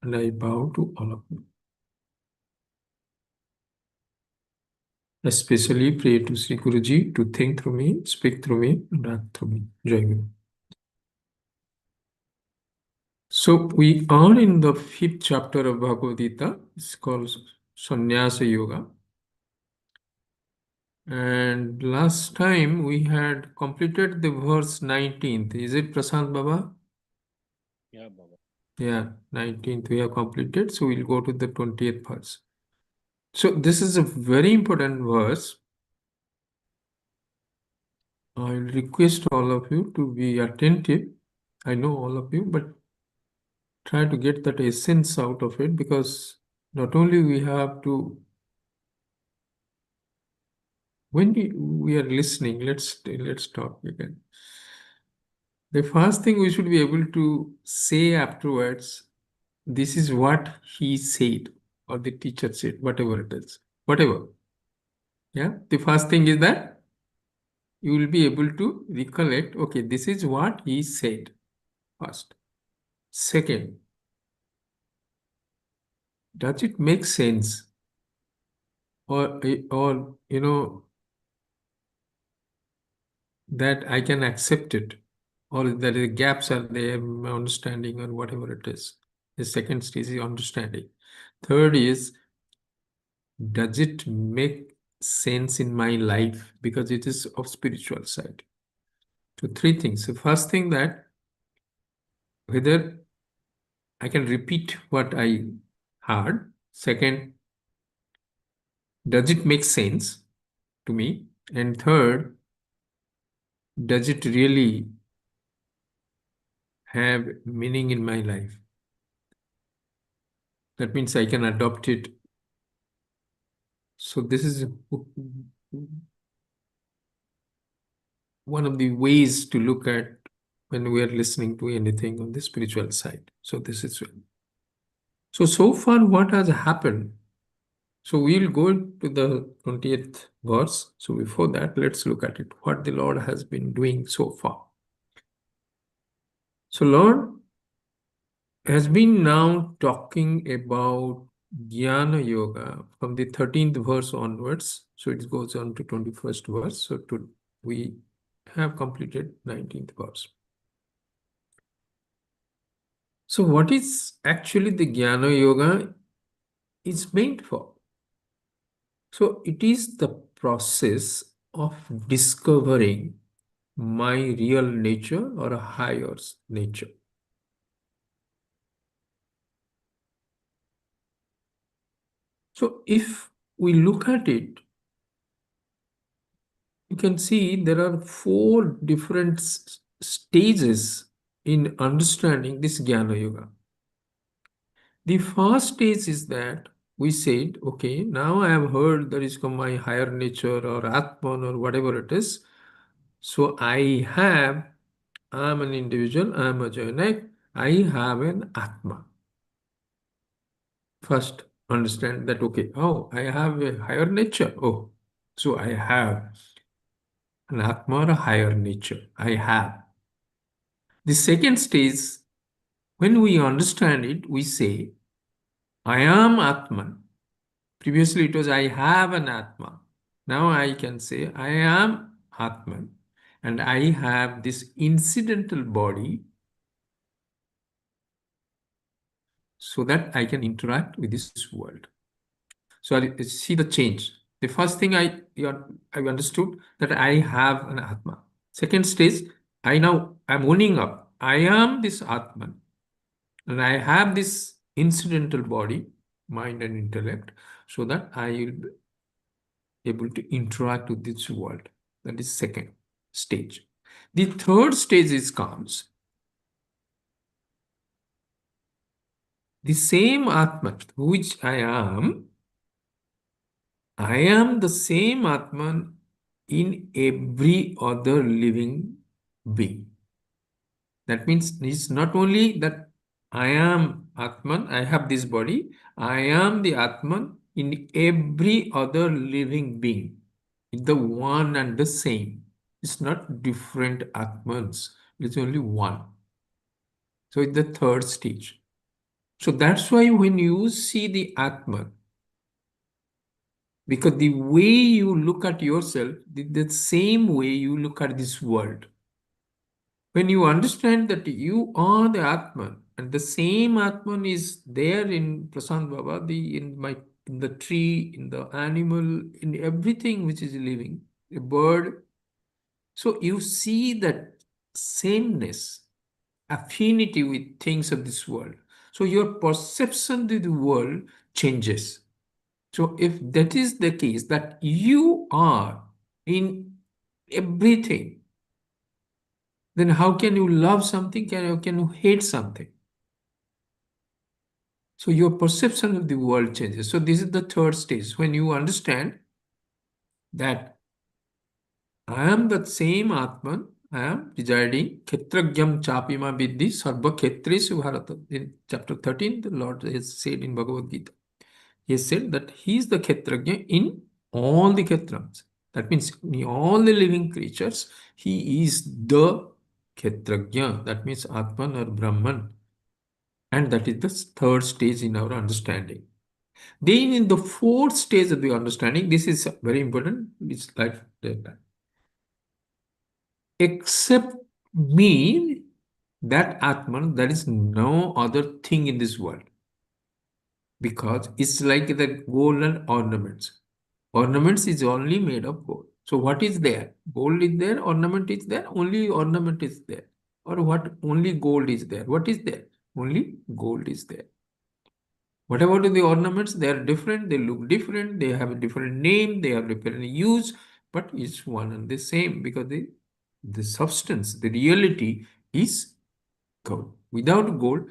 And I bow to all of you. Especially pray to Sri Guruji to think through me, speak through me, and act through me. Jai Guru. So we are in the 5th chapter of Bhagavad Gita. It's called Sannyasa Yoga. And last time we had completed the verse 19th. Is it Prasant Baba? Yeah, Baba. Yeah, 19th we have completed. So we'll go to the 20th verse. So this is a very important verse. I'll request all of you to be attentive. I know all of you, but try to get that essence out of it, because not only we have to, when we are listening, let's talk again. The first thing we should be able to say afterwards, this is what he said, or the teacher said, whatever it is, whatever. Yeah, the first thing is that you will be able to recollect, okay, this is what he said first. Second, does it make sense? Or that I can accept it, or that the gaps are there in my understanding, or whatever it is. The second stage is understanding. Third is, does it make sense in my life, because it is of spiritual side. So three things. The first thing, that whether I can repeat what I heard. Second, does it make sense to me? And third, does it really have meaning in my life? That means I can adopt it. So this is one of the ways to look at when we are listening to anything on the spiritual side. So this is so far what has happened. So we'll go to the 20th verse. So before that, let's look at it, what the Lord has been doing so far. So Lord has been now talking about Jnana Yoga from the 13th verse onwards. So it goes on to 21st verse. So we have completed 19th verse. So what is actually the Jnana Yoga is meant for? So it is the process of discovering my real nature, or a higher nature. So if we look at it, you can see there are 4 different stages in understanding this Jnana Yoga. The first stage is that we said, okay, now I have heard there is my higher nature, or Atman, or whatever it is. So I'm an individual, I'm a Jainik, I have an Atma. First, understand that, okay, oh, I have a higher nature. Oh, so I have an Atma, or a higher nature. I have. The second stage, when we understand it, we say, I am Atman. Previously, it was I have an Atma. Now I can say I am Atman, and I have this incidental body, so that I can interact with this world. So I see the change. The first thing I understood that I have an Atma. Second stage, I'm owning up. I am this Atman, and I have this incidental body, mind and intellect, so that I will be able to interact with this world. That is second stage. The third stage comes the same Atman, which I am the same Atman in every other living being. That means it's not only that I am Atman, I have this body, I am the Atman in every other living being. It's the one and the same. It's not different Atmans, it's only one. So it's the third stage. So that's why when you see the Atman, because the way you look at yourself, the same way you look at this world. When you understand that you are the Atman, and the same Atman is there in Prasant Baba, in the tree, in the animal, in everything which is living, a bird. So you see that sameness, affinity with things of this world. So your perception of the world changes. So if that is the case, that you are in everything, then how can you love something? Can you hate something? So your perception of the world changes. So this is the third stage. When you understand that I am the same Atman, I am residing, Kshetragyam Chapima Vidhi Sarva Kshetresu Bharata. In chapter 13, the Lord has said in Bhagavad Gita. He has said that he is the Kshetrajna in all the Kshetrams. That means in all the living creatures, he is the Kshetrajna. That means Atman or Brahman. And that is the third stage in our understanding. Then in the fourth stage of the understanding, this is very important. It's like except me, that Atman, there is no other thing in this world. Because it's like the golden ornaments. Ornaments is only made of gold. So what is there? Gold is there, ornament is there, only ornament is there. Or what? Only gold is there. What is there? Only gold is there. What about the ornaments? They are different, they look different, they have a different name, they have different use, but it's one and the same because the substance, the reality is gold. Without gold,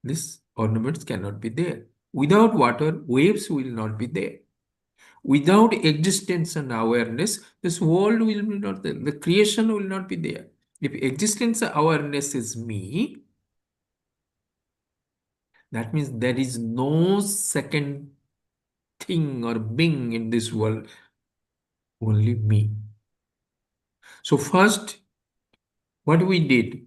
these ornaments cannot be there. Without water, waves will not be there. Without existence and awareness, this world will be not there. The creation will not be there. If existence and awareness is me, that means there is no second thing or being in this world, only me. So first, what we did,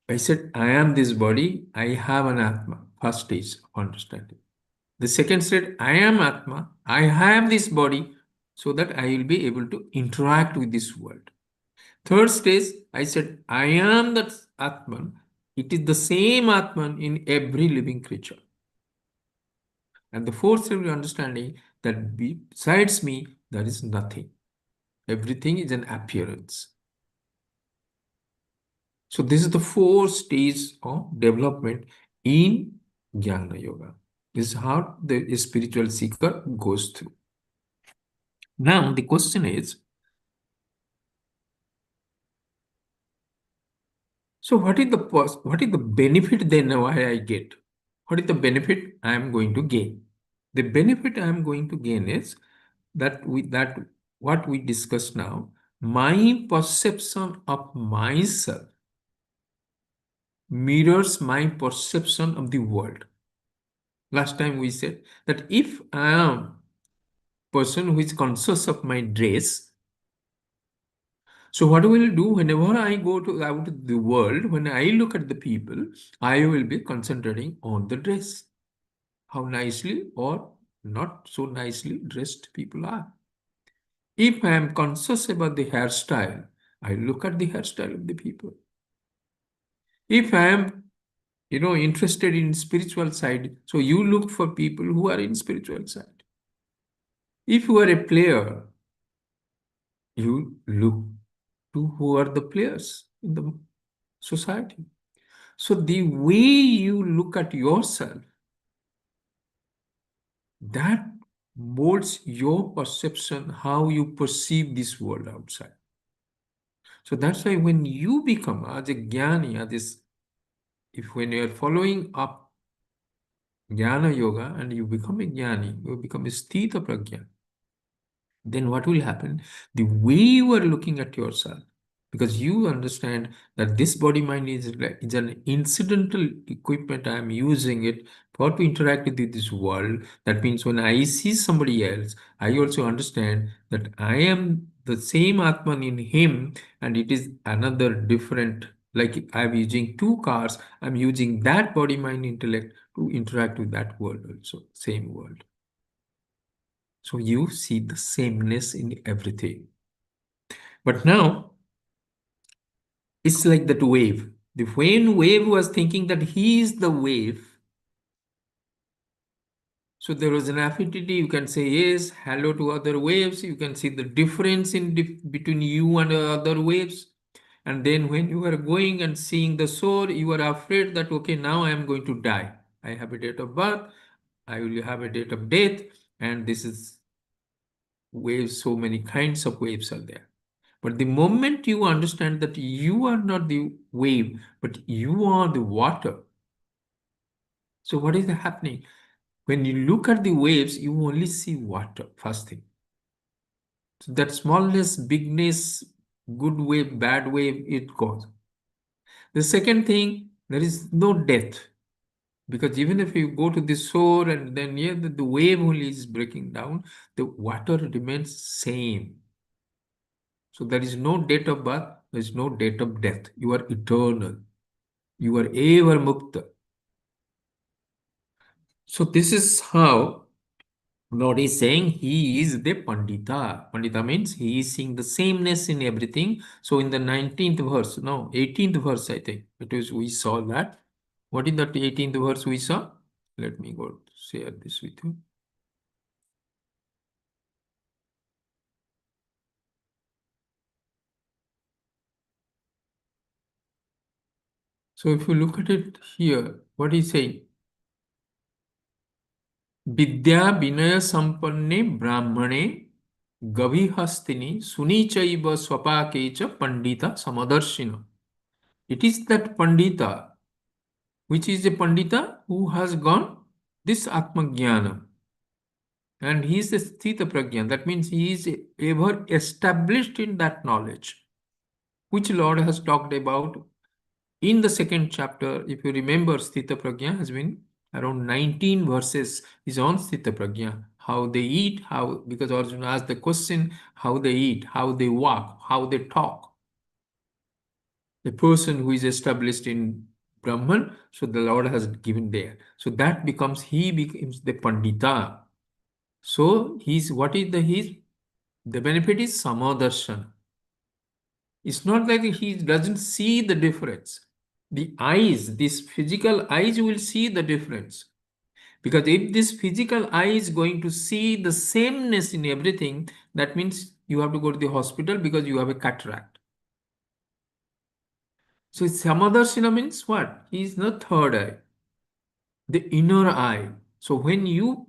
I said, I am this body, I have an Atma. First stage of understanding. The second state, I am Atma, I have this body so that I will be able to interact with this world. Third stage, I said, I am that Atman. It is the same Atman in every living creature. And the fourth stage, understanding that besides me, there is nothing. Everything is an appearance. So this is the fourth stage of development in Jnana Yoga. This is how the spiritual seeker goes through. Now the question is, so what is the benefit then why I get? What is the benefit I am going to gain? The benefit I am going to gain is that what we discussed now, my perception of myself mirrors my perception of the world. Last time we said that if I am person who is conscious of my dress, so what will do whenever I go to out of the world, when I look at the people, I will be concentrating on the dress, how nicely or not so nicely dressed people are. If I am conscious about the hairstyle, I look at the hairstyle of the people. If I am, interested in spiritual side, so you look for people who are in spiritual side. If you are a player, you look to who are the players in the society. So the way you look at yourself, that molds your perception, how you perceive this world outside. So that's why when you become as a jnani, when you are following up jnana yoga and you become a jnani, you become a sthita prajna, then what will happen? The way you are looking at yourself, because you understand that this body mind is an incidental equipment. I am using it for to interact with this world. That means when I see somebody else, I also understand that I am the same Atman in him, and it is another different Like I'm using two cars, I'm using that body, mind, intellect to interact with that world also, same world. So you see the sameness in everything. But now it's like that wave. The when wave was thinking that he is the wave, so there was an affinity. You can say yes, hello to other waves. You can see the difference in between you and other waves. And then when you are going and seeing the shore, you are afraid that, okay, now I am going to die. I have a date of birth, I will have a date of death, and this is waves, so many kinds of waves are there. But the moment you understand that you are not the wave, but you are the water. So what is happening? When you look at the waves, you only see water, first thing. So that smallness, bigness, good wave, bad wave, it goes. The second thing, there is no death. Because even if you go to the shore and then the wave only is breaking down, the water remains same. So there is no date of birth, there is no date of death. You are eternal. You are ever mukta. So this is how Lord is saying he is the Pandita. Pandita means he is seeing the sameness in everything. So in the 19th verse, no, 18th verse, I think, it is we saw that. What is that 18th verse we saw? Let me go share this with you. So if you look at it here, what is saying? Vidya Vinaya Sampanne Brahmane Gavihastini Sunichaiva Swapakecha Pandita Samadarshina. It is that Pandita, which is a Pandita who has gone this Atmajnana. And he is a Sthita Prajna. That means he is ever established in that knowledge, which Lord has talked about in the second chapter. If you remember, Sthita Prajna has been around 19 verses is on Sthita Prajna. How they eat, how, because Arjuna asked the question, how they eat, how they walk, how they talk. The person who is established in Brahman, so the Lord has given there. So that becomes, he becomes the Pandita. So he's, what is the benefit is Samadarshan. It's not like he doesn't see the difference. The eyes, this physical eyes will see the difference. Because if this physical eye is going to see the sameness in everything, that means you have to go to the hospital because you have a cataract. So Samadarshana means what? He is the third eye, the inner eye. So when you,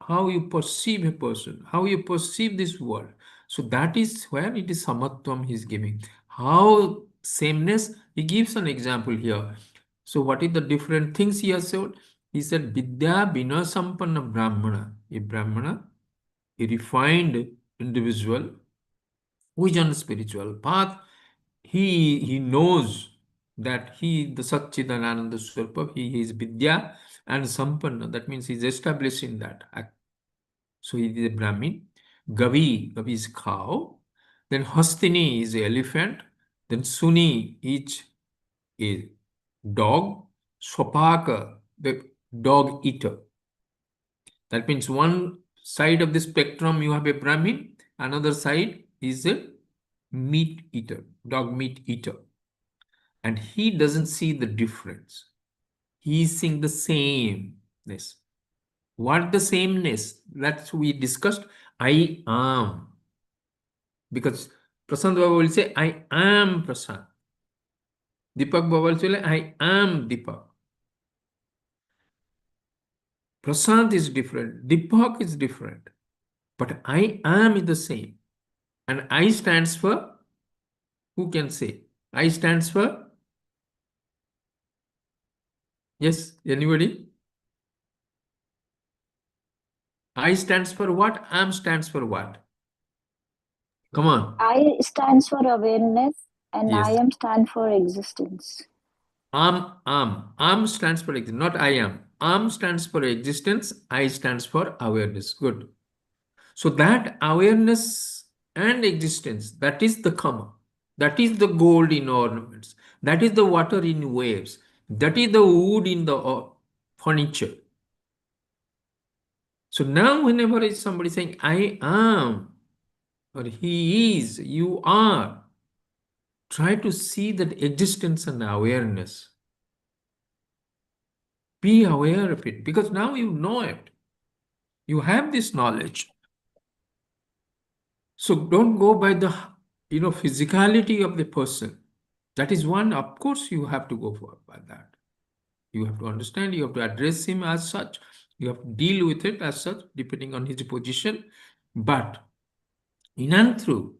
how you perceive a person, how you perceive this world, so that is where it is Samatvam he is giving. How sameness, he gives an example here. So what is the different things he has said? He said, Vidya Bina Sampanna Brahmana. A Brahmana, a refined individual who is on a spiritual path, he knows that he, the Satchidananda Swarupa, he is Vidya and Sampanna. That means he is established in that act. So he is a Brahmin. Gavi is cow. Then Hastini is elephant. Then Suni is a dog. Swapaka, the dog eater. That means one side of the spectrum you have a Brahmin, another side is a meat eater, dog meat eater. And he doesn't see the difference. He's seeing the sameness. What the sameness? That's we discussed. I am. Because Prasant Baba will say, I am Prasant. Deepak Baba will say, I am Deepak. Prasant is different. Deepak is different. But I am is the same. And I stands for, who can say? I stands for, yes, anybody? I stands for what? Am stands for what? Come on. I stands for awareness and I Yes. am stand for existence. Am stands for existence, not I am. Am stands for existence. I stands for awareness. Good. So that awareness and existence, that is the karma. That is the gold in ornaments. That is the water in waves. That is the wood in the furniture. So now whenever is somebody saying, I am, or he is, you are, try to see that existence and awareness. Be aware of it, because now you know it. You have this knowledge. So don't go by the physicality of the person. That is one, of course, you have to go for by that. You have to understand, you have to address him as such, you have to deal with it as such, depending on his position. But in and through,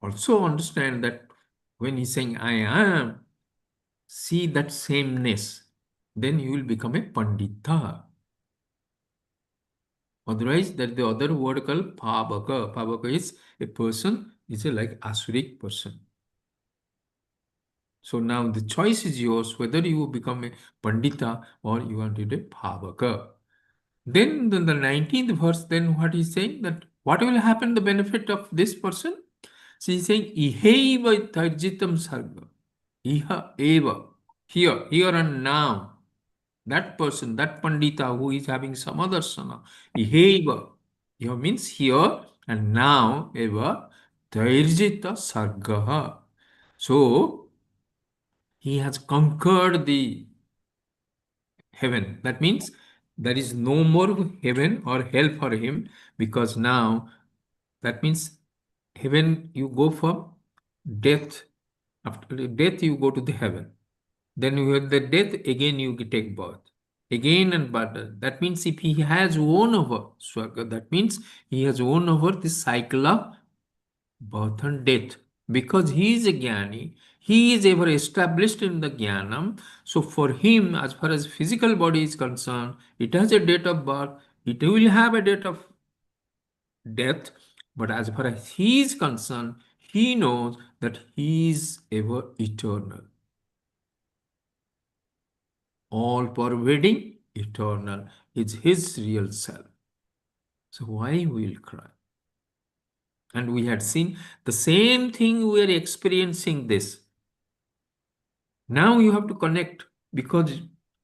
also understand that when he's saying I am, see that sameness, then you will become a Pandita. Otherwise, that the other word called Pavaka. Pavaka is a person, is a like Asuric person. So now the choice is yours, whether you become a Pandita or you are a Pavaka. Then the 19th verse, then what he's saying, that what will happen, the benefit of this person? So he's saying, Ihaiva tarjitam sarga. Iha eva. Here and now. That person, that Pandita who is having some other sana. Ihaiva. Here means here and now eva tarjita sarga. So he has conquered the heaven. That means there is no more heaven or hell for him, because now that means heaven you go from death. After death you go to the heaven. Then you have the death, again you take birth. Again and birth. That means if he has won over Swarga, that means he has won over the cycle of birth and death, because he is a jnani, he is ever established in the jnanam. So for him, as far as physical body is concerned, it has a date of birth, it will have a date of death, but as far as he is concerned, he knows that he is ever eternal, all pervading, eternal is his real self. So why will cry? And we had seen the same thing, we are experiencing this. Now you have to connect, because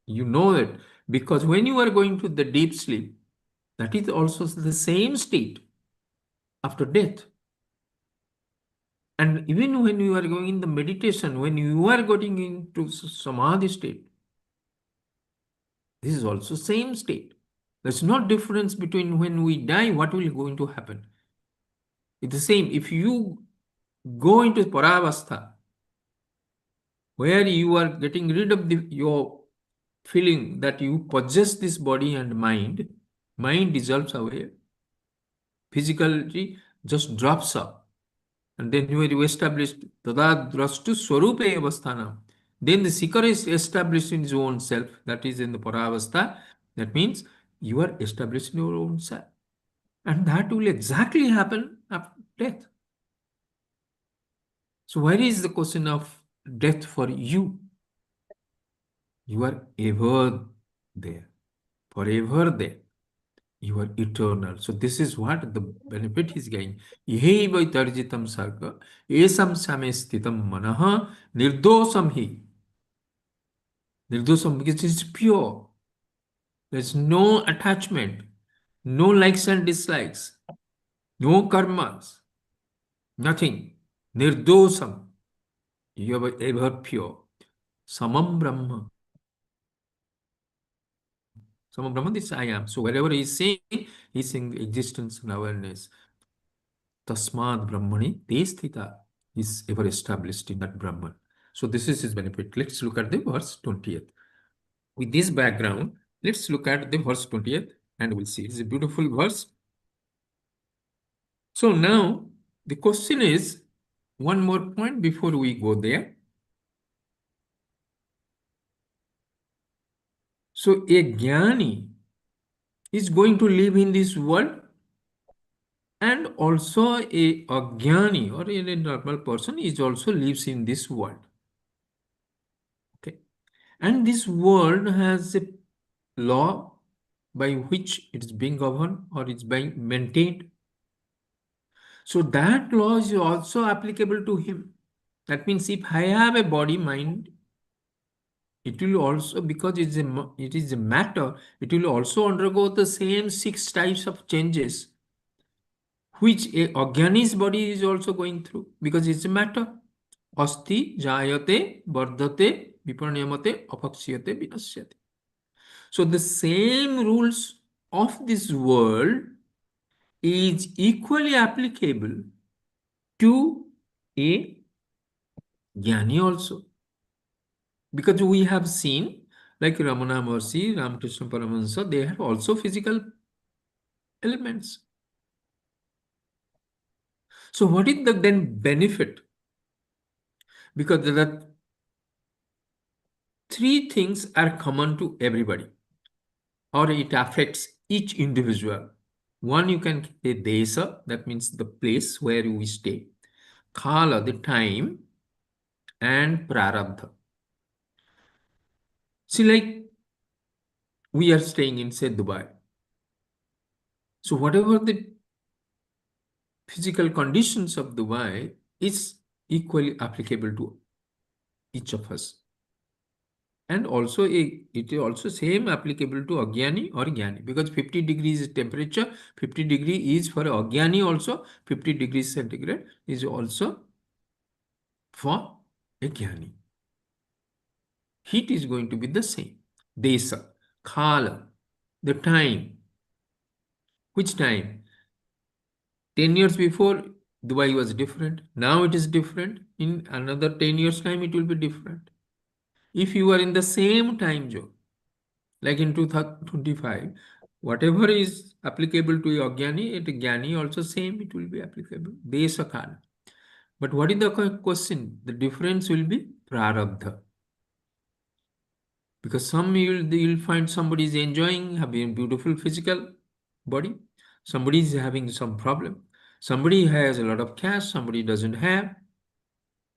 you know it. Because when you are going to the deep sleep, that is also the same state after death. And even when you are going in the meditation, when you are getting into samadhi state, this is also same state. There's no difference between when we die, what will going to happen. It's the same. If you go into paravastha, where you are getting rid of your feeling that you possess this body and mind dissolves away, physicality just drops up. And then when you establish tada drastu swarupe avasthana, then the seeker is established in his own self, that is in the paravastha. That means you are established in your own self. And that will exactly happen after death. So where is the question of death for you? You are ever there, forever there. You are eternal. So this is what the benefit is getting. Ihaiva tarjitam sarga, esam same sthitam manaha, nirdosam hi. Nirdosam, because it is pure. There's no attachment, no likes and dislikes, no karmas, nothing. Nirdosam. You are ever pure. Samam Brahma. Samam Brahma, this I am. So wherever he's saying existence and awareness. Tasmad Brahmani Testhita is ever established in that Brahman. So this is his benefit. Let's look at the verse 20th. With this background, let's look at the verse 20th and we'll see. It's a beautiful verse. So now the question is, one more point before we go there. So a jnani is going to live in this world, and also a jnani or a normal person is also lives in this world. Okay. And this world has a law by which it is being governed or it's being maintained. So that law is also applicable to him. That means if I have a body mind, it will also, because it is a matter, it will also undergo the same 6 types of changes which a organic body is also going through, because it's a matter. Asti jayate vardhate viparnyamate apakshiyate vinasyate. So the same rules of this world is equally applicable to a jnani also. Because we have seen, like Ramana Maharshi, Ramakrishna Paramahansa, they have also physical elements. So what is the then benefit? Because there are three things are common to everybody, or it affects each individual. One, you can say desa, that means the place where we stay. Kala, the time, and prarabdha. See, like we are staying in, say, Dubai. So whatever the physical conditions of Dubai is equally applicable to each of us. And also it is also same applicable to Agyani or Jnani, because 50 degrees is temperature, 50 degree is for Agyani also, 50 degrees centigrade is also for a Jnani. Heat is going to be the same. Desa, Khala, the time. Which time? 10 years before, Dubai was different. Now it is different. In another 10 years time, it will be different. If you are in the same time zone, like in 2025, whatever is applicable to your Gyani, it Gyani also same, it will be applicable. Desa Kala. But what is the question? The difference will be Prarabdha. Because you'll find somebody is enjoying having a beautiful physical body, somebody is having some problem, somebody has a lot of cash, somebody doesn't have.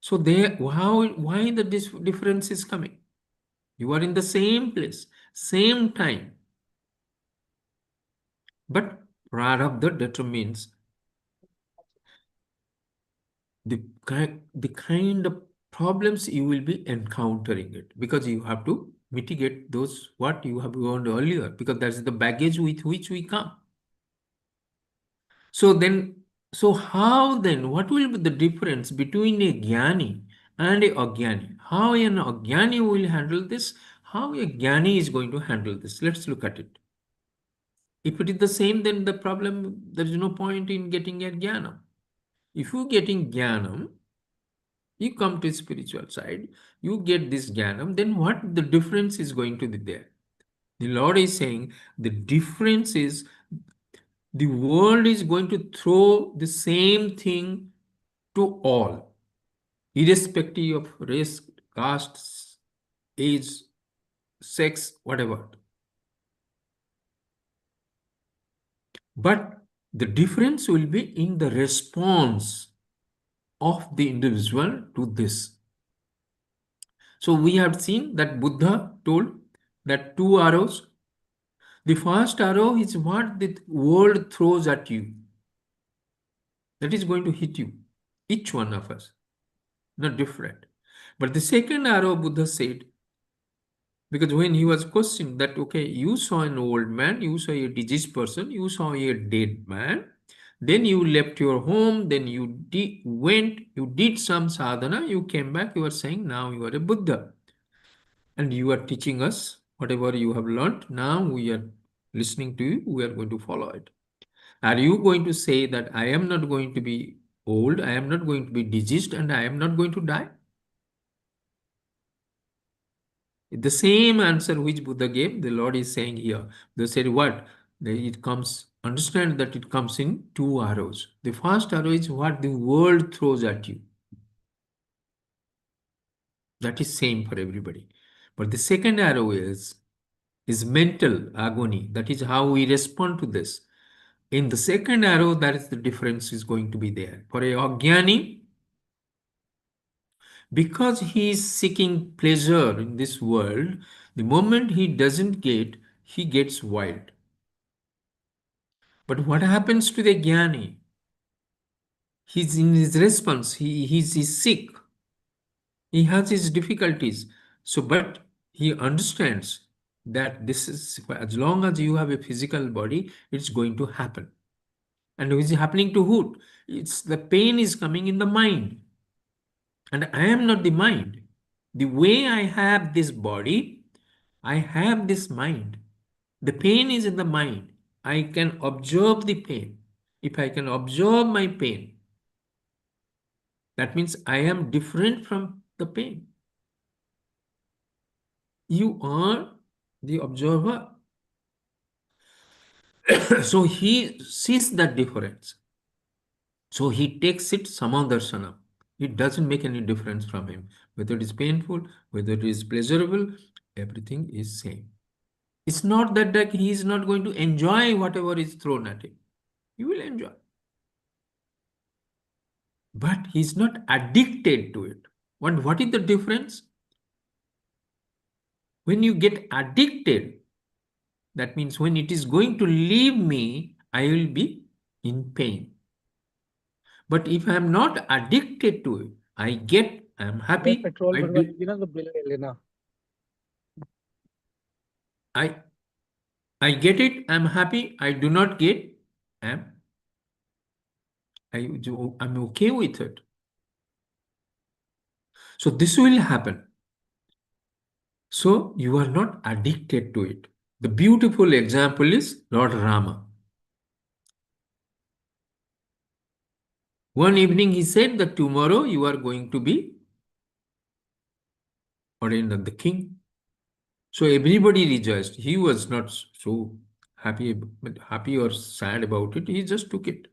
So why this difference is coming? You are in the same place, same time, but prarabdha determines the kind of problems you will be encountering it, because you have to mitigate those what you have learned earlier, because that's the baggage with which we come. So how then, what will be the difference between a jnani and a agyani? How an agyani will handle this? How a jnani is going to handle this? Let's look at it. If it is the same, then the problem, there is no point in getting a jnana. If you getting jnanam, you come to spiritual side, you get this jnanam, then what the difference is going to be there? The Lord is saying the difference is the world is going to throw the same thing to all, irrespective of race, caste, age, sex, whatever. But the difference will be in the response of the individual to this. So we have seen that Buddha told that two arrows. The first arrow is what the world throws at you. That is going to hit you, each one of us, not different. But the second arrow, Buddha said, because when he was questioned that, okay, you saw an old man, you saw a diseased person, you saw a dead man, then you left your home, then you went, you did some sadhana, you came back, you are saying now you are a Buddha. And you are teaching us whatever you have learned. Now we are listening to you, we are going to follow it. Are you going to say that I am not going to be old, I am not going to be diseased, and I am not going to die? The same answer which Buddha gave, the Lord is saying here. They said what? It comes, understand that it comes in two arrows. The first arrow is what the world throws at you. That is same for everybody. But the second arrow is mental agony. That is how we respond to this. In the second arrow, that is the difference is going to be there. For a Agyani, because he is seeking pleasure in this world, the moment he doesn't get, he gets wild. But what happens to the Jnani? He's in his response, he's sick. He has his difficulties. So, but he understands that this is, as long as you have a physical body, it's going to happen. And it is happening to who? It's the pain is coming in the mind. And I am not the mind. The way I have this body, I have this mind. The pain is in the mind. I can observe the pain. If I can observe my pain, that means I am different from the pain. You are the observer. So he sees that difference. So he takes it samadarsana. It doesn't make any difference from him. Whether it is painful, whether it is pleasurable, everything is same. It's not that he is not going to enjoy whatever is thrown at him. He will enjoy. But he's not addicted to it. What is the difference? When you get addicted, that means when it is going to leave me, I will be in pain. But if I am not addicted to it, I am happy. Petrol I भरवाएगी ना तो bill ले लेना. I get it, I'm happy. I do not get, I'm okay with it. So this will happen. So you are not addicted to it. The beautiful example is Lord Rama. One evening he said that tomorrow you are going to be ordained as the king. So everybody rejoiced. He was not so happy or sad about it. He just took it.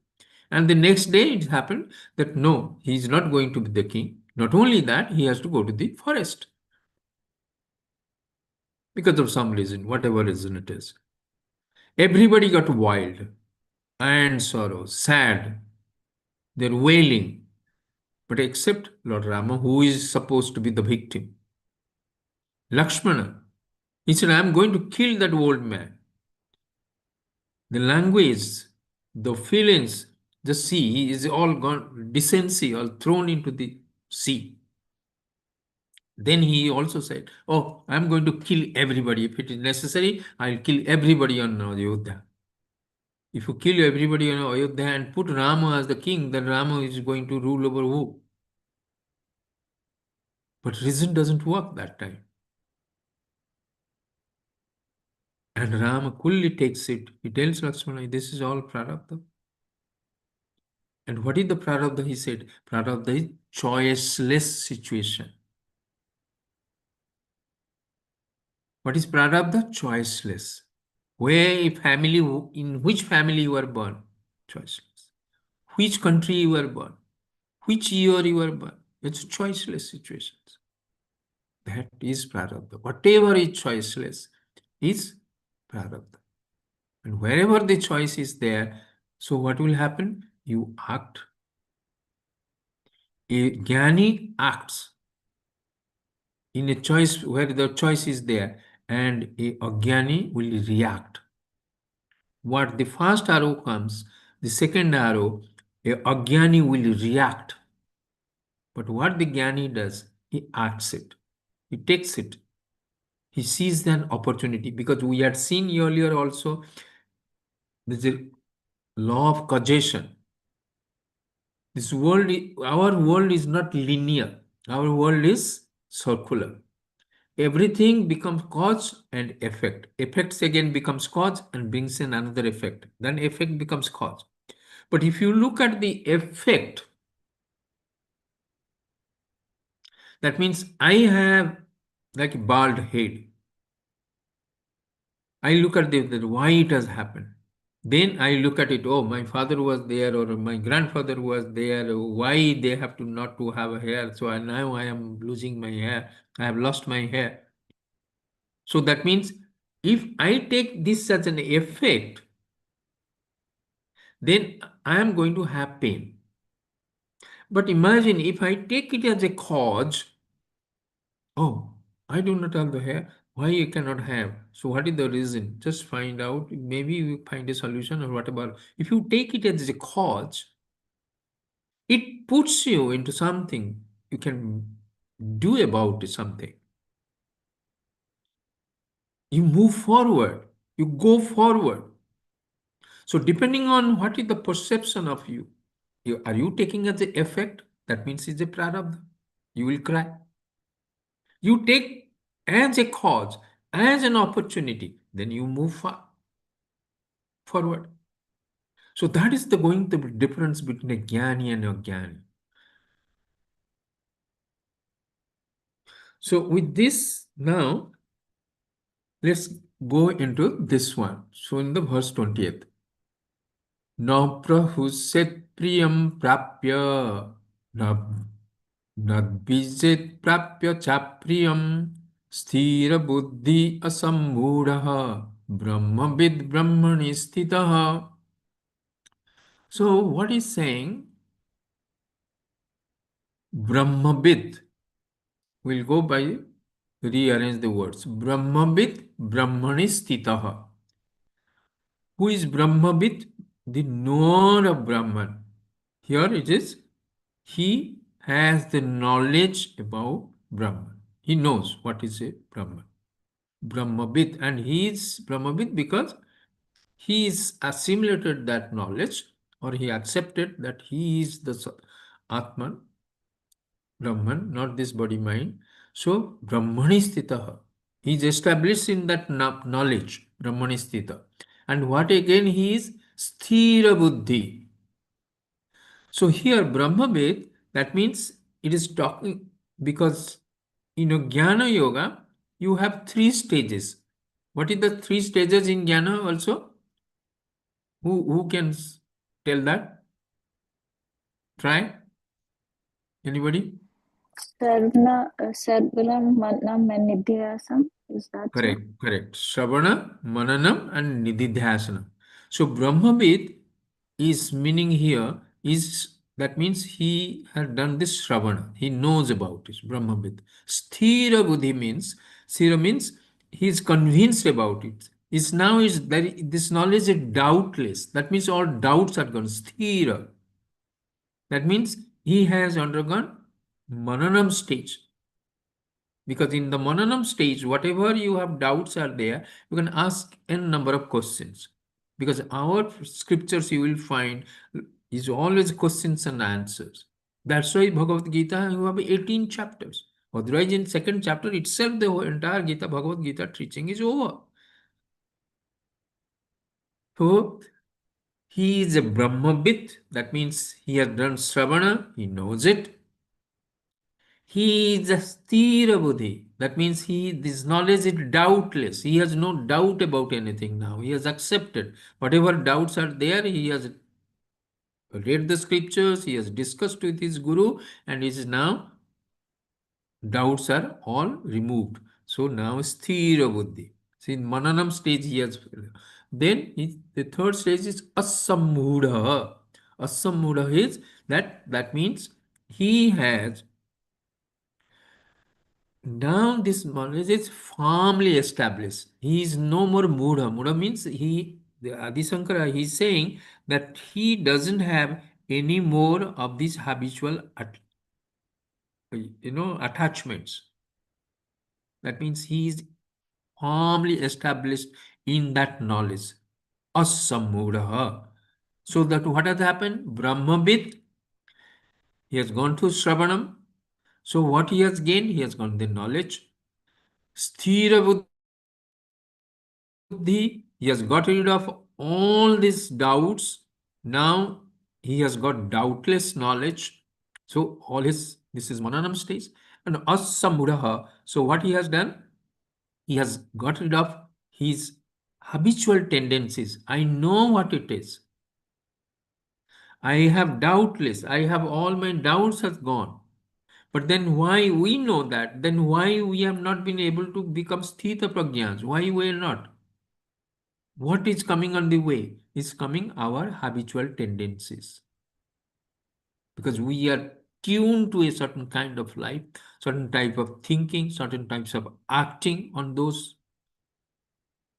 And the next day it happened that no, he is not going to be the king. Not only that, he has to go to the forest. Because of some reason, whatever reason it is. Everybody got wild and sorrow, sad. They're wailing. But except Lord Rama, who is supposed to be the victim. Lakshmana, he said, I'm going to kill that old man. The language, the feelings, the sea is all gone, decency, all thrown into the sea. Then he also said, oh, I'm going to kill everybody. If it is necessary, I'll kill everybody on Ayodhya. If you kill everybody on Ayodhya and put Rama as the king, then Rama is going to rule over who? But reason doesn't work that time. And Rama coolly takes it. He tells Lakshmana, this is all prarabdha. And what is the prarabdha? He said, prarabdha is choiceless situation. What is prarabdha? Choiceless. In which family you are born? Choiceless. Which country you are born? Which year you are born? It's choiceless situations. That is prarabdha. Whatever is choiceless is prarabdha. And wherever the choice is there, so what will happen? You act. A jnani acts in a choice where the choice is there, and a ajnani will react. What the first arrow comes, the second arrow, a ajnani will react. But what the jnani does, he acts it. He takes it. He sees an opportunity, because we had seen earlier also, there's a law of causation. This world, our world is not linear. Our world is circular. Everything becomes cause and effect. Effects again becomes cause and brings in another effect. Then effect becomes cause. But if you look at the effect, that means I have like a bald head. I look at why it has happened. Then I look at it, oh, my father was there or my grandfather was there. Why they have to not to have a hair? So now I am losing my hair. I have lost my hair. So that means if I take this as an effect, then I am going to have pain. But imagine if I take it as a cause, oh, I do not have the hair. Why you cannot have? So what is the reason? Just find out. Maybe you find a solution or whatever. If you take it as a cause, it puts you into something. You can do about something. You move forward, you go forward. So depending on what is the perception of you, are you taking as the effect? That means it's a prarabdha. You will cry. You take as a cause, as an opportunity, then you move forward. So that is the going to be difference between a jnani and a jnani. So with this now, let's go into this one. So in the verse 20th, न प्रहुष्यत् प्रियं प्राप्य न नद्विजेत् प्राप्य चाप्रियं स्थिरबुद्धि असम्मूढः ब्रह्मविद् ब्रह्मणि स्थितः. So what is saying? Brahmavid. We'll go by rearrange the words. Brahmavid Brahmani Stitaha. Who is Brahmavid? The knower of Brahman. Here it is, he has the knowledge about Brahman. He knows what is a Brahman. Brahmavid, and he is Brahmavid because he is assimilated that knowledge, or he accepted that he is the Atman, Brahman, not this body mind. So, Brahmani Sthitaha. He is established in that knowledge, Brahmani Sthita. And what again he is? Sthira Buddhi. So, here Brahmavid, that means it is talking because in a Jnana Yoga, you have 3 stages. What is the 3 stages in Jnana also? Who can tell that? Try? Anybody? Sarvanam, Manam, and Nidhyasam. Is that so? Correct. Shravana, Mananam, and Nididhyasana. So Brahmavid is meaning here is that means he has done this Shravana. He knows about it. Brahmavid. Sthira Buddhi means he is convinced about it. Is now is that this knowledge is doubtless. That means all doubts are gone. Sthira. That means he has undergone Mananam stage. Because in the Mananam stage, whatever you have doubts are there, you can ask n number of questions. Because our scriptures you will find is always questions and answers. That's why Bhagavad Gita you have 18 chapters. Otherwise, in second chapter itself, the whole entire Gita, Bhagavad Gita teaching is over. So he is a Brahmabit. That means he has done Sravana, he knows it. He is a sthira buddhi. That means this knowledge is doubtless. He has no doubt about anything now. He has accepted. Whatever doubts are there, he has read the scriptures, he has discussed with his guru, and is now doubts are all removed. So now sthira buddhi. See, in Mananam stage he has. Then the third stage is asammudha. Asammudha is that means he has. Now this knowledge is firmly established. He is no more Mudha. Mudha means the Adi Sankara, he is saying that he doesn't have any more of these habitual attachments. That means he is firmly established in that knowledge. Asamudha. So that what has happened? Brahmabit, he has gone to Shravanam. So what he has gained? He has got the knowledge. Sthira Buddhi, he has got rid of all these doubts. Now he has got doubtless knowledge. So this is Mananam stage. And Asamuraha. So what he has done? He has got rid of his habitual tendencies. I know what it is. I have doubtless. I have all my doubts have gone. But then why we know that? Then why we have not been able to become sthita pragyans? Why we are not? What is coming on the way is coming our habitual tendencies. Because we are tuned to a certain kind of life, certain type of thinking, certain types of acting on those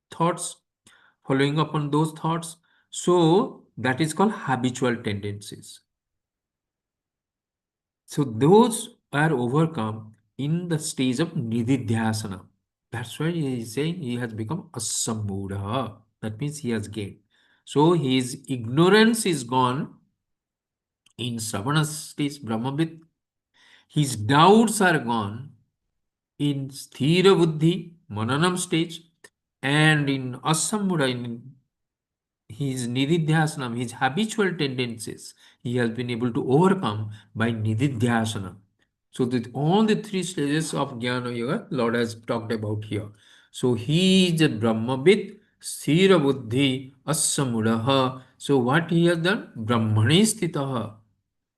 thoughts, following up on those thoughts. So that is called habitual tendencies. So those are overcome in the stage of nididhyasana. That's why he is saying he has become asamudha. That means he has gained. So his ignorance is gone in Savana stage, Brahmavid. His doubts are gone in Sthira Buddhi, Mananam stage, and in Asamudha, in his nididhyasana, his habitual tendencies, he has been able to overcome by nididhyasana. So that all the three stages of Jnana Yoga, Lord has talked about here. So he is a Brahmabit, Sthira Buddhi, Asamudaha. So what he has done? Brahmane Sthitaha.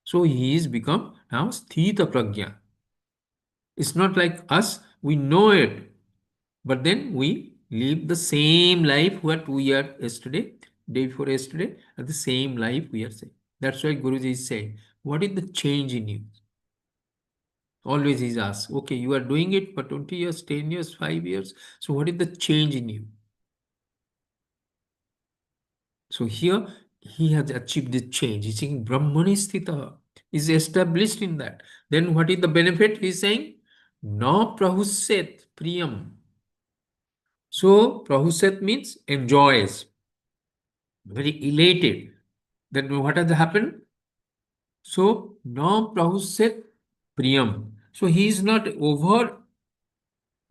So he is become now Sthita Prajna. It's not like us, we know it, but then we live the same life what we are yesterday, day before yesterday, and the same life we are saying. That's why Guruji is saying, what is the change in you? Always he's asked, okay, you are doing it for 20 years, 10 years, 5 years. So what is the change in you? So here he has achieved the change. He's saying Brahmani Sthita is established in that. Then what is the benefit? He's saying, no prahusset priyam. So prahusset means enjoys, very elated. Then what has happened? So no prahusset priyam. So he is not over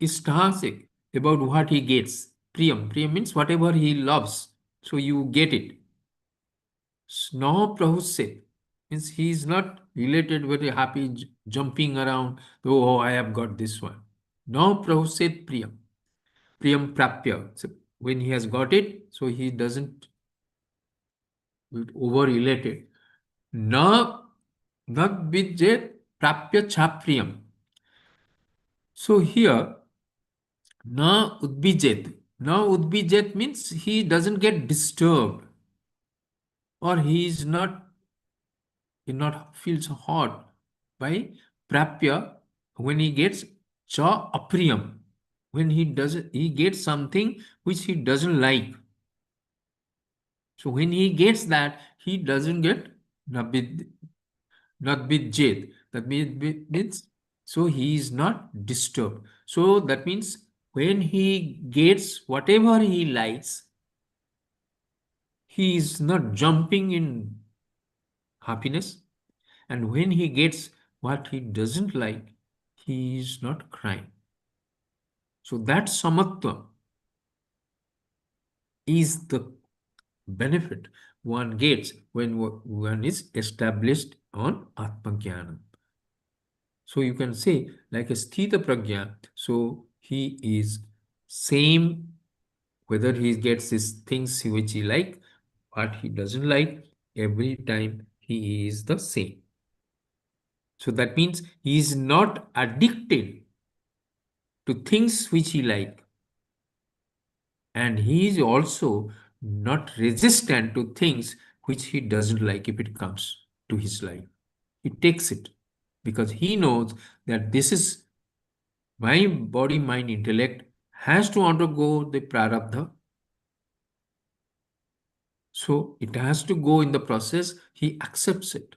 ecstatic about what he gets. Priyam. Priyam means whatever he loves. So you get it. Snow Prahusset means he is not related, very happy, jumping around. Oh, I have got this one. No Prahusset Priyam. Priyam Prapya. So when he has got it, so he doesn't over related. Na Nag Vidjet Prapya Chapriyam. So here, Na Udbijet. Na Udbijet means he doesn't get disturbed, or he is not, he not feels hot by prapya when he gets cha apriyam, when he does, he gets something which he doesn't like. So when he gets that, he doesn't get nabid nabidjet. That means so he is not disturbed. So that means when he gets whatever he likes, he is not jumping in happiness. And when he gets what he doesn't like, he is not crying. So that samatva is the benefit one gets when one is established on Atmajnana. So you can say like a Sthita Prajna, so he is same whether he gets his things which he like, what he doesn't like, every time he is the same. So that means he is not addicted to things which he like, and he is also not resistant to things which he doesn't like if it comes to his life. He takes it because he knows that this is my body, mind, intellect has to undergo the prarabdha. So it has to go in the process. He accepts it.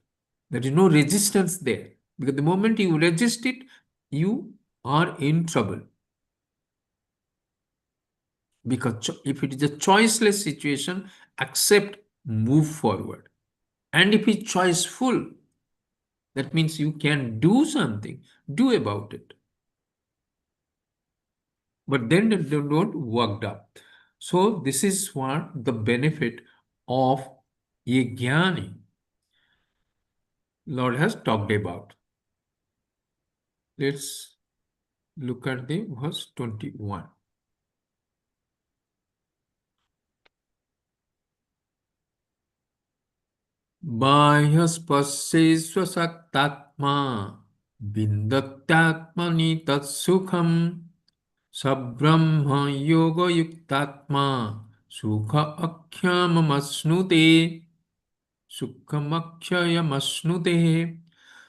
There is no resistance there, because the moment you resist it, you are in trouble. Because if it is a choiceless situation, accept, move forward. And if it's choiceful, that means you can do something, do about it. But then they don't work up. So this is what the benefit of a jnani Lord has talked about. Let's look at the verse 21. बाह्यस्पश्येष्वशक्तात्मा विन्दत्यात्मनि तत्सुखम् सब्रह्म योगयुक्तात्मा सुख अक्षयमश्नुते सुखमक्षयमश्नुते.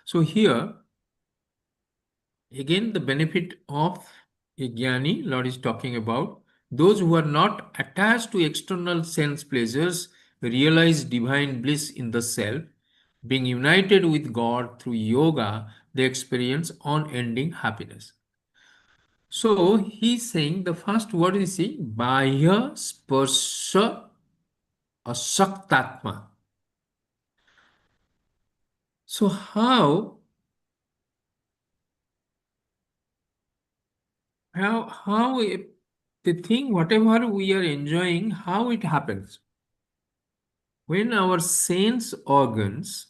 So here again the benefit of a jnani Lord is talking about those who are not attached to external sense pleasures realize divine bliss in the self, being united with God through yoga, they experience unending happiness. So he's saying the first word is saying Bahya Sparsha Asaktatma. So how the thing, whatever we are enjoying, how it happens? When our sense organs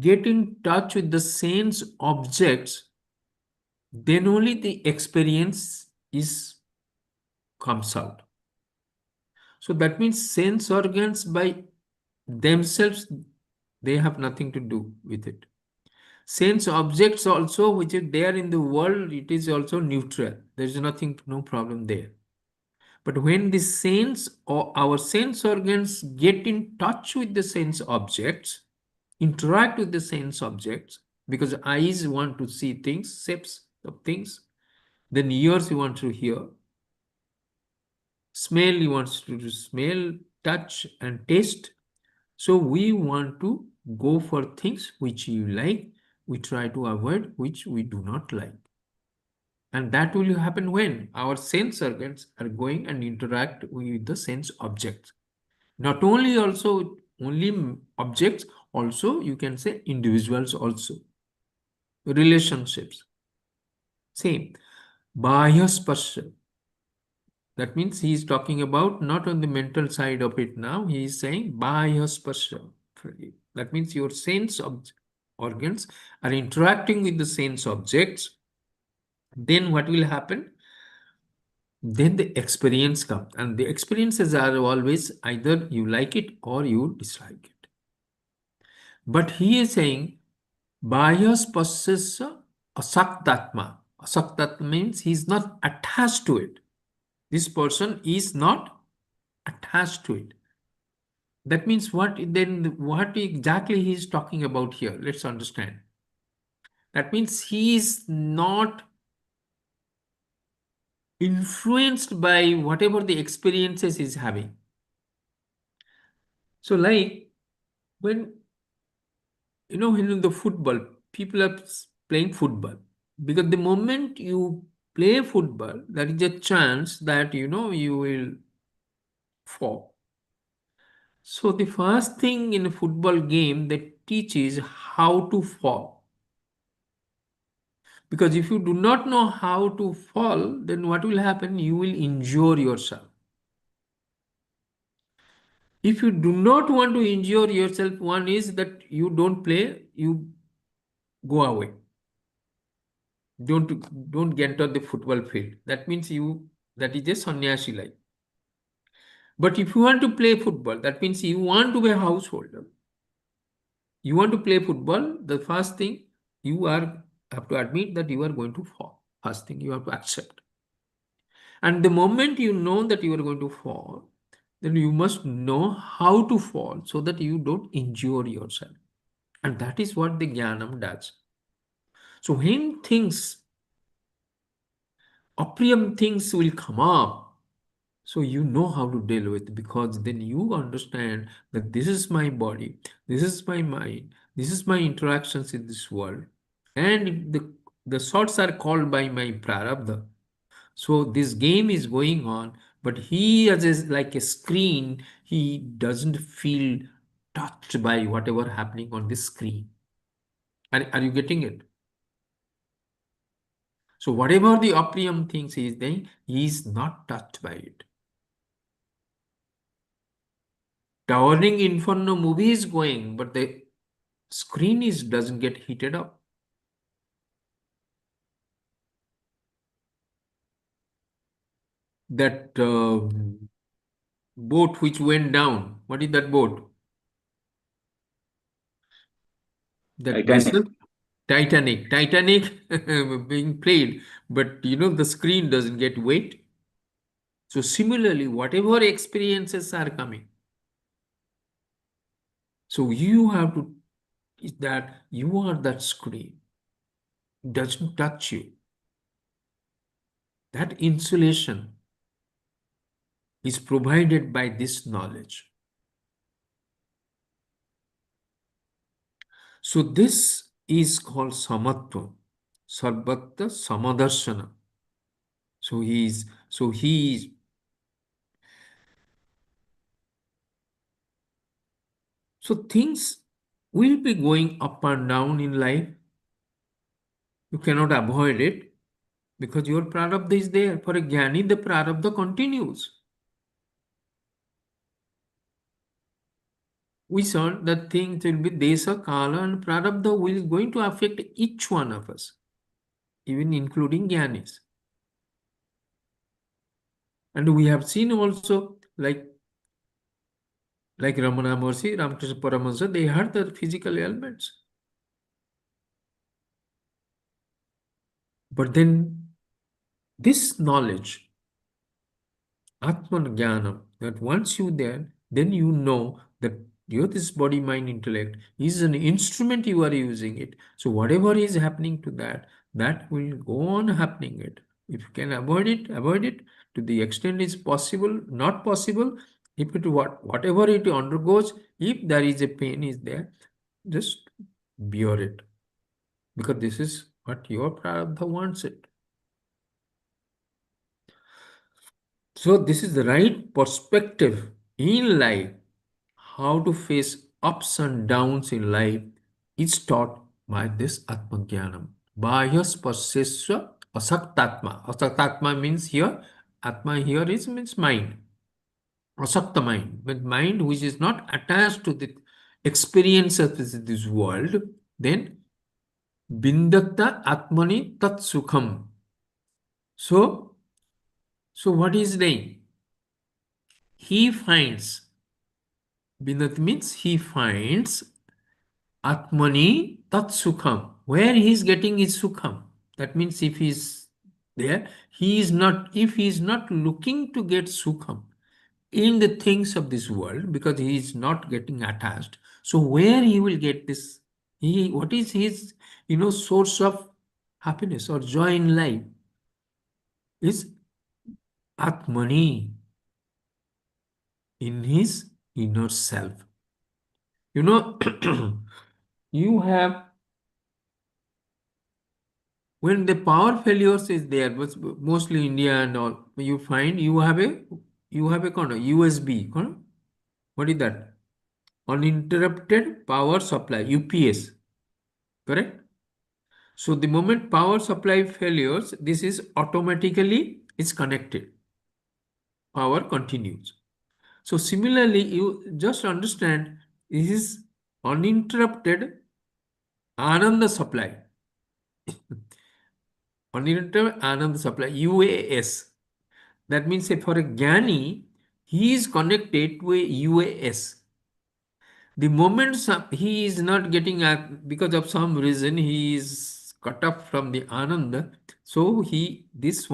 get in touch with the sense objects, then only the experience is comes out. So that means sense organs by themselves, they have nothing to do with it. Sense objects also, which is there in the world, it is also neutral. There is nothing, no problem there. But when the sense or our sense organs get in touch with the sense objects, interact with the sense objects, because eyes want to see things, shapes of things, then ears you want to hear, smell you want to smell, touch and taste. So we want to go for things which you like, we try to avoid which we do not like. And that will happen when our sense organs are going and interact with the sense objects. Not only also only objects, also you can say individuals also. Relationships. Same. Bahya sparsha. That means he is talking about not on the mental side of it now. He is saying Bahya sparsha. That means your sense organs are interacting with the sense objects. Then what will happen? Then the experience comes, and the experiences are always either you like it or you dislike it. But he is saying bias possesses asaktatma. Asaktatma means he is not attached to it. This person is not attached to it. That means what exactly he is talking about here? Let's understand. That means he is not influenced by whatever the experiences he's having. So like when when in the football, people are playing football. Because the moment you play football, there is a chance that you will fall. So the first thing in a football game that teaches how to fall. Because if you do not know how to fall, then what will happen? You will injure yourself. If you do not want to injure yourself, one is that you don't play, you go away. Don't enter the football field. That means that is a sannyasi life. But if you want to play football, that means you want to be a householder. You want to play football, the first thing have to admit that you are going to fall. First thing you have to accept. And the moment you know that you are going to fall, then you must know how to fall so that you don't injure yourself. And that is what the Jnanam does. So when apriyam things will come up, so you know how to deal with it, because then you understand that this is my body, this is my mind, this is my interactions in this world. And the shots are called by my prarabdha. So this game is going on, but he as like a screen, he doesn't feel touched by whatever happening on the screen. Are you getting it? So whatever the apriyam things he is doing, he is not touched by it. Towering Inferno movie is going, but the screen doesn't get heated up. That boat which went down, what is that boat? That Titanic. vessel? Titanic being played, but the screen doesn't get wet. So similarly, whatever experiences are coming, so you have to, is that you are that screen. It doesn't touch you. That insulation is provided by this knowledge. So this is called samatva, sarvatta samadarshana. So so things will be going up and down in life. You cannot avoid it because your prarabdha is there. For a jnani, the prarabdha continues. We saw that things will be desa, kala, and prarabdha will going to affect each one of us, even including jnanis. And we have seen also, like Ramana Maharshi, Ramakrishna Paramahansa, they had the physical ailments. But then this knowledge, Atman Jnana, that once you there, then you know that your this body, mind, intellect is an instrument, you are using it. So whatever is happening to that, that will go on happening it. If you can avoid it, avoid it to the extent is possible, not possible. If it whatever it undergoes, if there is a pain is there, just bear it. Because this is what your prarabdha wants it. So this is the right perspective in life. How to face ups and downs in life is taught by this Atmajnanam. Bahyaspaseswa asaktatma. Asaktatma means here, Atma here is means mind. Asakta mind. But mind which is not attached to the experience of this world, then Bindakta Atmani Tat Sukham. So what is saying? He finds, Bindat means he finds Atmani Tat Sukham. Where he is getting his Sukham. That means if he is there, if he is not looking to get Sukham in the things of this world because he is not getting attached. So where he will get this? What is his source of happiness or joy in life? Is Atmani, in his inner self. You have, when the power failures is there, but mostly India and all, you find you have a kind of USB, what is that? Uninterrupted power supply, UPS, correct? So the moment power supply failures, this is automatically is connected. Power continues. So similarly, you just understand this is uninterrupted Ananda supply. Uninterrupted Ananda supply, UAS. That means for a Jnani, he is connected to a UAS. The moment he is not getting, because of some reason, he is cut off from the Ananda. So he gets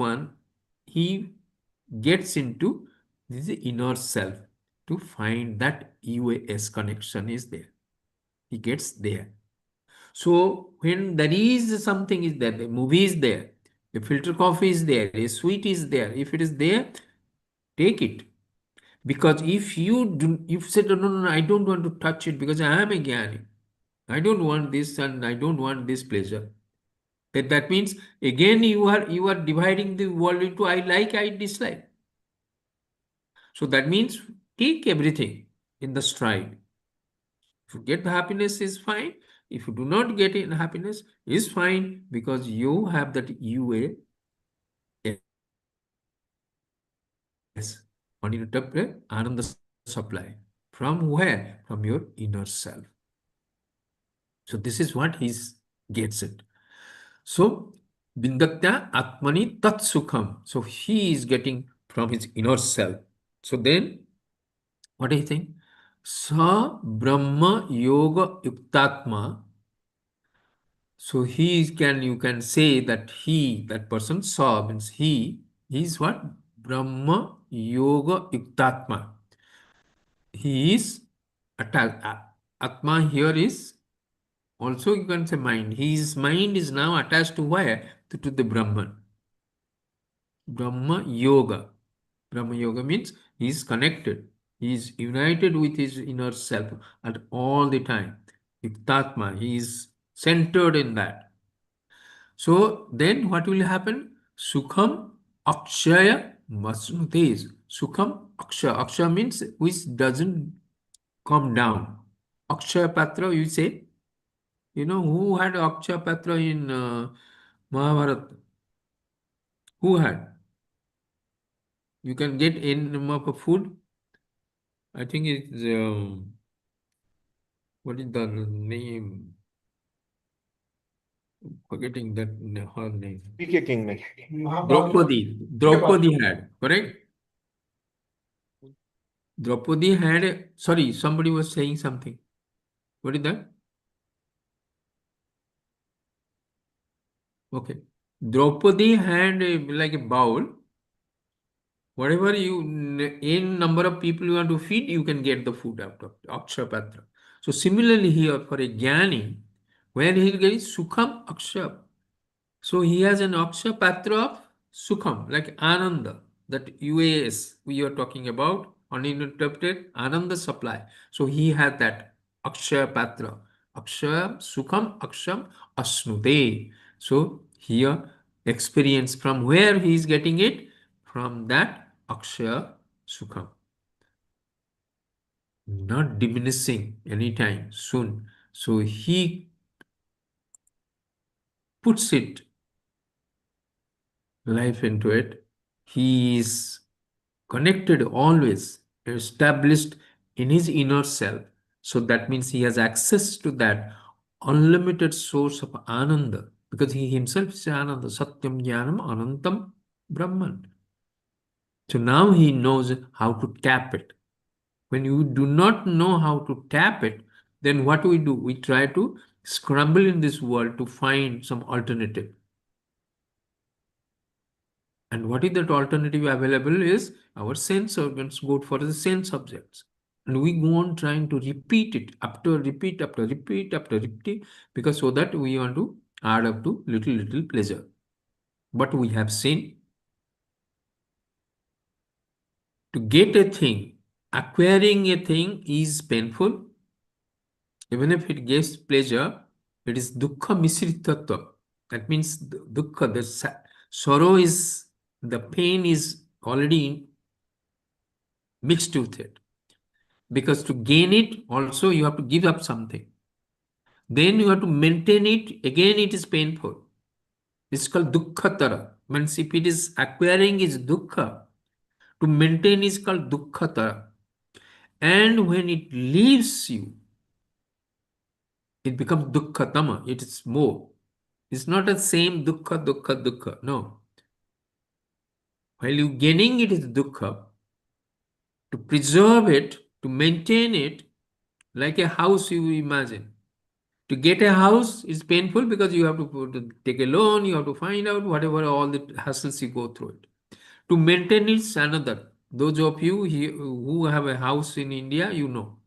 into this inner self to find that UAS connection is there. He gets there. So when there is something is there, the movie is there, the filter coffee is there, a sweet is there. If it is there, take it. Because if you said, no, I don't want to touch it because I am a jnani. I don't want this and I don't want this pleasure. That means again you are dividing the world into I like, I dislike. So that means take everything in the stride. If you get the happiness is fine. If you do not get it, happiness is fine because you have that UA uninterrupted Ananda supply. From where? From your inner self. So this is what he gets it. So Bindakta Atmani Tat Sukham. So he is getting from his inner self. So then what do you think? Sa Brahma Yoga Yuktatma. So you can say that that person saw means he is what? Brahma Yoga Yuktatma. He is attached. Atma here is also you can say mind. His mind is now attached to where? To the Brahman. Brahma Yoga. Brahma Yoga means he is connected. He is united with his inner self at all the time. Yuktatma, he is centered in that. So then what will happen? Sukham akshaya masnute. Sukham akshaya. Akshaya means which doesn't come down. Akshaya Patra, you say? You know who had Akshaya Patra in Mahabharata? Who had? You can get in of food. I think it's what is the name? Forgetting that her name. PK King में Draupadi. Draupadi had, correct? Draupadi had, sorry, somebody was saying something. What is that? Okay. Draupadi had like a bowl. Whatever you, in number of people you want to feed, you can get the food out of Akshapatra. So similarly here for a Jnani, where he will get Sukham Akshap. So he has an Aksha Patra of Sukham, like Ananda, that UAS we are talking about, uninterrupted Ananda supply. So he had that Aksha Patra, Aksha Sukham Aksham Asnude. So here experience from where he is getting it? From that Aksha Sukham. Not diminishing anytime soon. So he puts it life into it. He is connected always, established in his inner self. So that means he has access to that unlimited source of Ananda because he himself is Ananda, Satyam Jnanam Anantam Brahman. So now he knows how to tap it. When you do not know how to tap it, then what we do? We try to scramble in this world to find some alternative. And what is that alternative available is our sense organs go for the sense objects. And we go on trying to repeat it after repeat after repeat after repeat because so that we want to add up to little pleasure. But we have seen to get a thing, acquiring a thing is painful. Even if it gives pleasure, it is dukkha misritattva. That means dukkha, the sorrow is, the pain is already mixed with it. Because to gain it, also you have to give up something. Then you have to maintain it, again it is painful. It's called dukkhatara. Means if it is acquiring is dukkha, to maintain is called dukkhatara. And when it leaves you, it becomes dukkhatama. It is more. It's not the same dukkha, dukkha, dukkha. No. While you gaining it is dukkha, to preserve it, to maintain it, like a house you imagine. To get a house is painful because you have to take a loan, you have to find out whatever all the hassles you go through it. To maintain it's another. Those of you who have a house in India, you know,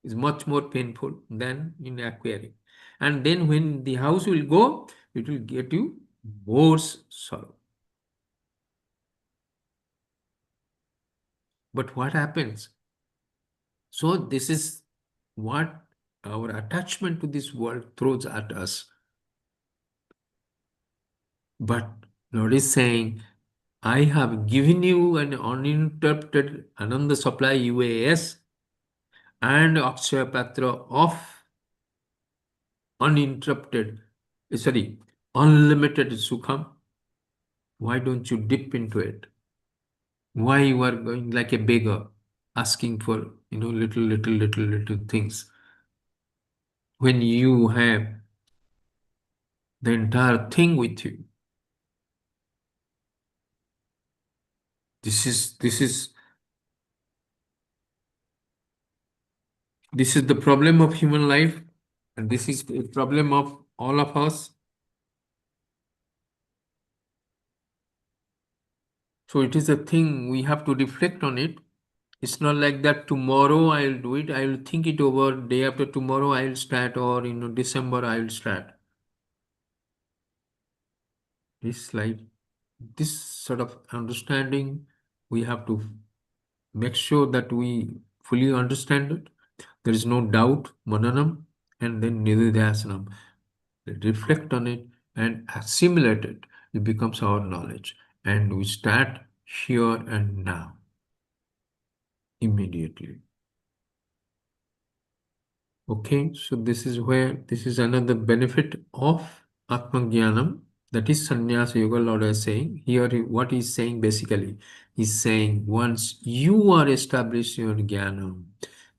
is much more painful than in acquiring. And then when the house will go, it will get you more sorrow. But what happens? So this is what our attachment to this world throws at us. But Lord is saying, I have given you an uninterrupted Ananda supply UAS and Akshaya Patra of uninterrupted, unlimited Sukham. Why don't you dip into it? Why you are going like a beggar, asking for, little things, when you have the entire thing with you? This is the problem of human life, and this is the problem of all of us. So it is a thing we have to reflect on it. It's not like that tomorrow I'll do it. I'll think it over. Day after tomorrow I'll start, or December I'll start. This life, this sort of understanding, we have to make sure that we fully understand it. There is no doubt, mananam, and then Nididhyasanam. Reflect on it and assimilate it. It becomes our knowledge. And we start here and now, immediately. Okay, so this is another benefit of Atmajnanam. That is Sannyasa Yoga, Lord is saying. Here, what he's saying basically, he's saying once you are established in your Jnanam,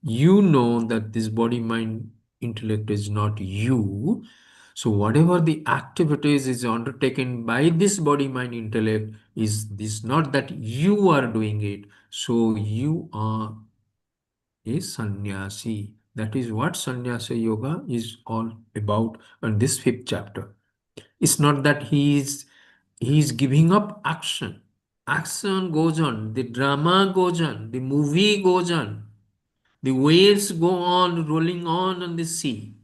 you know that this body, mind, intellect is not you. So whatever the activities is undertaken by this body, mind, intellect, is this not that you are doing it. So you are a sannyasi. That is what sannyasa yoga is all about in this fifth chapter. It's not that he is giving up action. Action goes on, the drama goes on, the movie goes on, the waves go on rolling on the sea.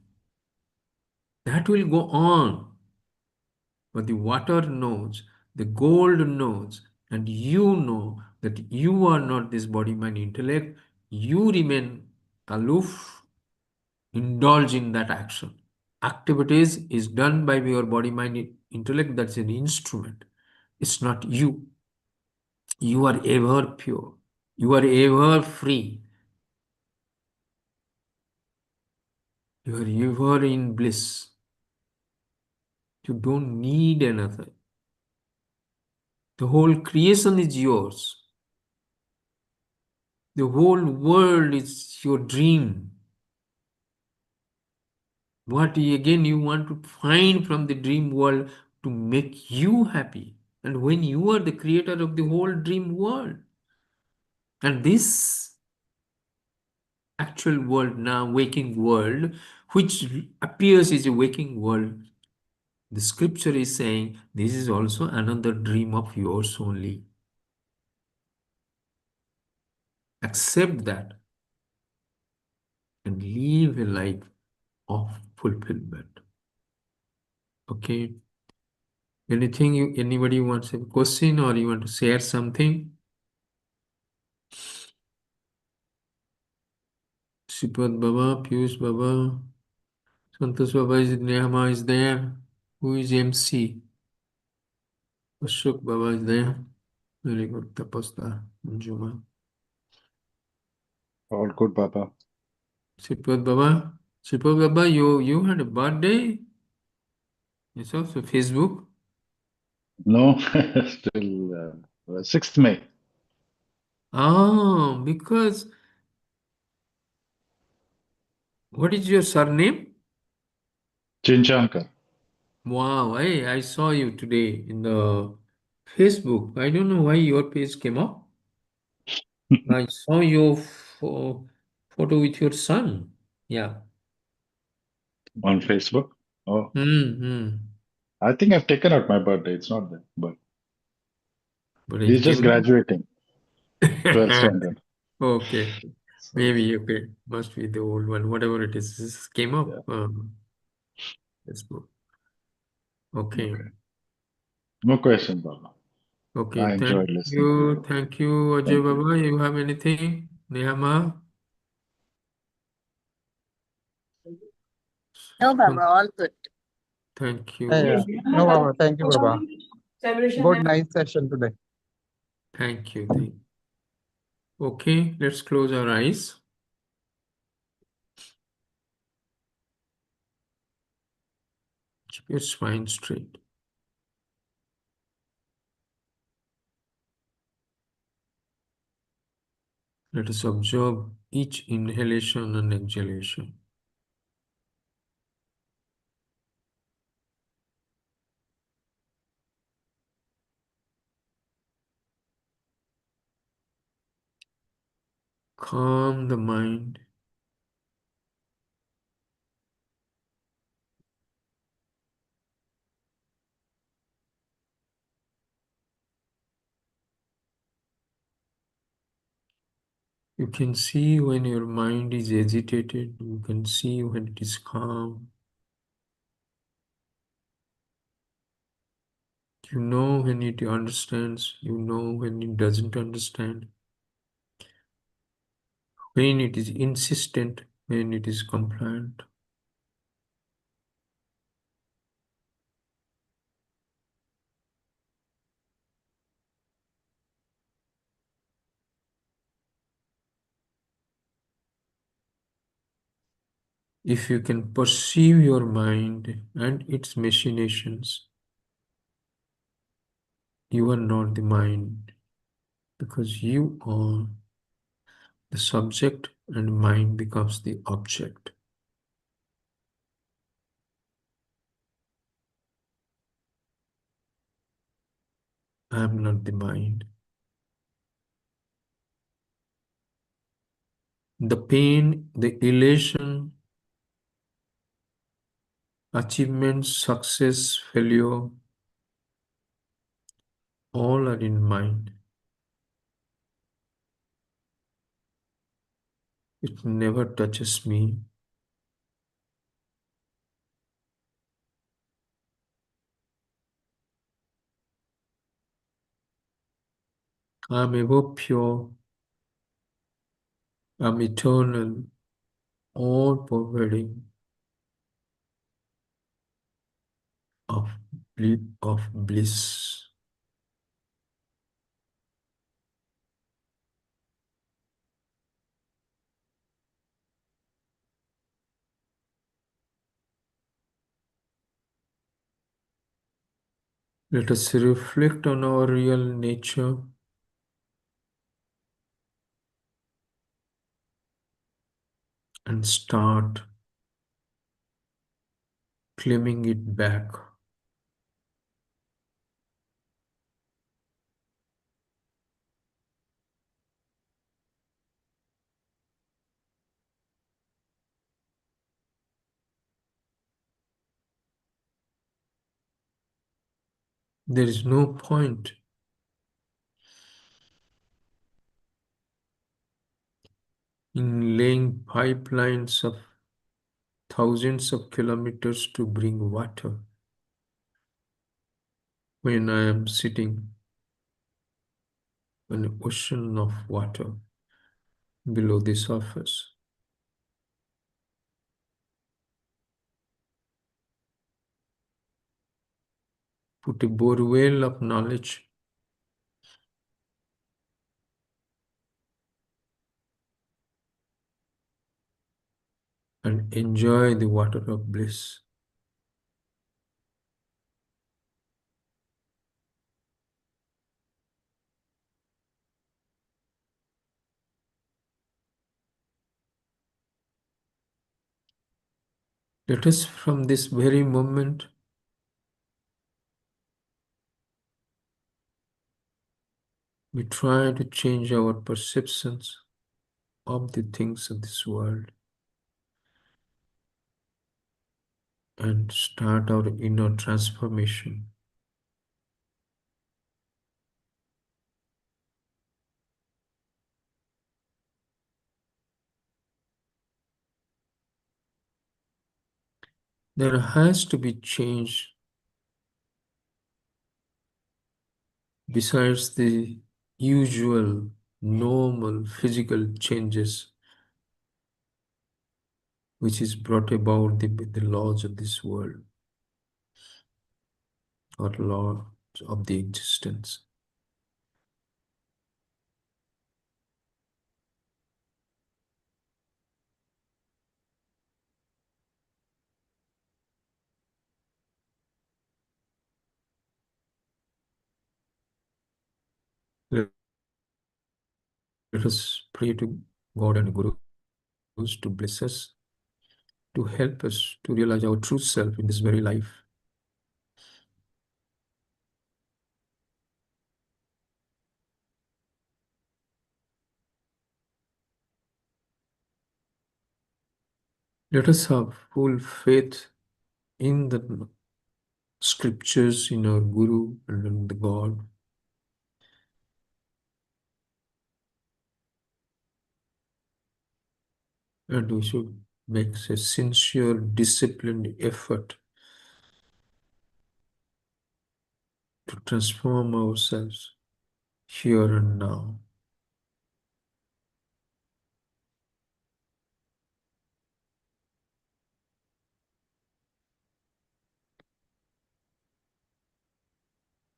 That will go on. But the water knows, the gold knows, and you know that you are not this body, mind, intellect. You remain aloof, indulge in that action. Activities is done by your body, mind, intellect. That's an instrument. It's not you. You are ever pure. You are ever free. You are ever in bliss. You don't need another. The whole creation is yours. The whole world is your dream. What again you want to find from the dream world to make you happy. And when you are the creator of the whole dream world, and this actual world now, waking world, which appears as a waking world, the scripture is saying this is also another dream of yours only. Accept that and live a life of fulfillment. Okay. Anybody wants a question or you want to share something? Sipad Baba, Piyush Baba, Santosh Baba is Nehama is there. Who is MC? Ashok Baba is there. Very good. Tapasta, Juma. All good, Baba. Sipad Baba. Sipad Baba, you had a birthday? It's also Facebook. No, still 6th May. Ah, because what is your surname? Chinchankar. Wow, I saw you today in the Facebook. I don't know why your page came up. I saw your photo with your son. Yeah. On Facebook. Oh, Hmm. I think I've taken out my birthday. It's not there, but But he's it just came graduating 12th up. standard. Okay. So, Maybe okay. Must be the old one. Whatever it is. This came yeah. up. Facebook. Okay. Okay. No question, Baba. Okay. I Thank enjoyed listening to you. you. Thank you, Ajay Thank you. Baba. You have anything? Nehama? No, Baba, all good. Thank Yeah. you. No, Baba. Thank you, Baba. Good, nice session today. Thank you. Thank you. Okay. Let's close our eyes. Keep your spine straight. Let us observe each inhalation and exhalation. Calm the mind. You can see when your mind is agitated. You can see when it is calm. You know when it understands. You know when it doesn't understand. When it is insistent, when it is compliant. If you can perceive your mind and its machinations, you are not the mind, because you are the subject and mind becomes the object. I am not the mind. The pain, the elation, achievement, success, failure, all are in mind. It never touches me. I am ever pure. I am eternal, all pervading of, of bliss. Let us reflect on our real nature and start claiming it back. There is no point in laying pipelines of thousands of kilometers to bring water when I am sitting on an ocean of water below the surface. Put a borewell of knowledge and enjoy the water of bliss. Let us from this very moment we try to change our perceptions of the things of this world and start our inner transformation. There has to be change besides the usual, normal physical changes which is brought about with the laws of this world or laws of the existence. Let let us pray to God and Gurus to bless us, to help us to realize our true self in this very life. Let us have full faith in the scriptures, in our Guru and in the God. And we should make a sincere, disciplined effort to transform ourselves here and now.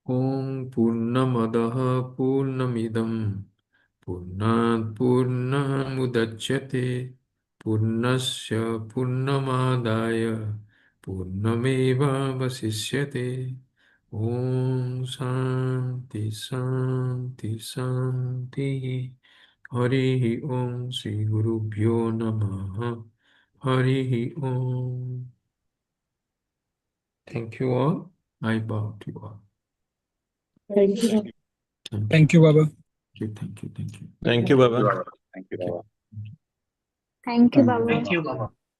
Om Purnamadaha Purnamidam Purnat Purnamudachyate Purnasya Purnamadaya Purnameva Vasishyate. Om Shanti Shanti Shanti. Hari Om Sri Guru Bhyo Namaha. Hari Om. Thank you all. I bow to you all. Thank you. Thank you, Baba. Thank you. Thank you, Baba. Thank you, Baba. Thank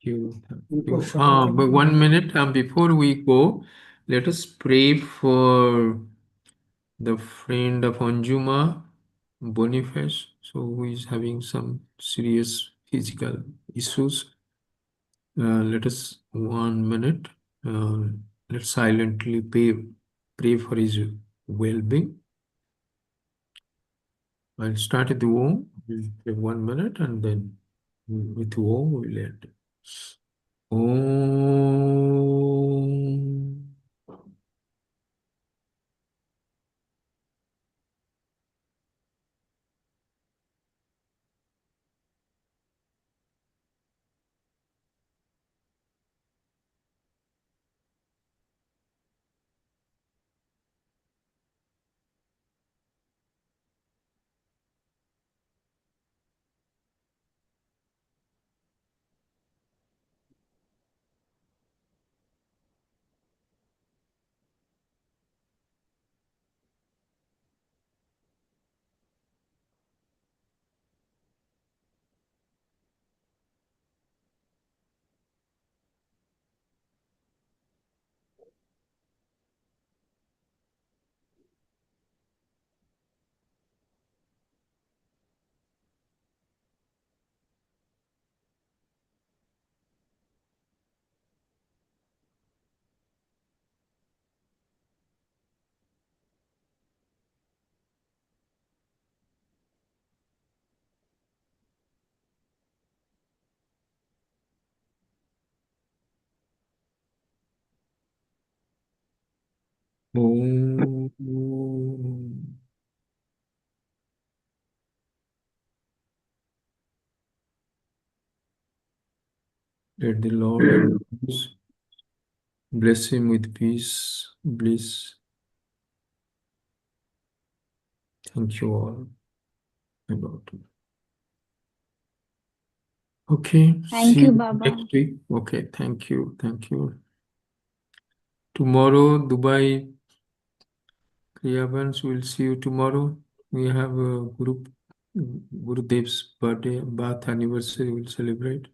you. But 1 minute before we go, let us pray for the friend of Anjuma, Boniface, so who is having some serious physical issues. Let us 1 minute. Let's silently pray for his well-being. I'll start at the Om. We'll take 1 minute and then with Om we'll end. Om. Om. Let the Lord bless him with peace, bliss. Thank you all. About it. Okay. Thank See you, you Baba. next week. Okay. Thank you. Tomorrow, Dubai Kriyavans, we'll see you tomorrow. We have a Gurudev's birthday, birth anniversary we'll celebrate.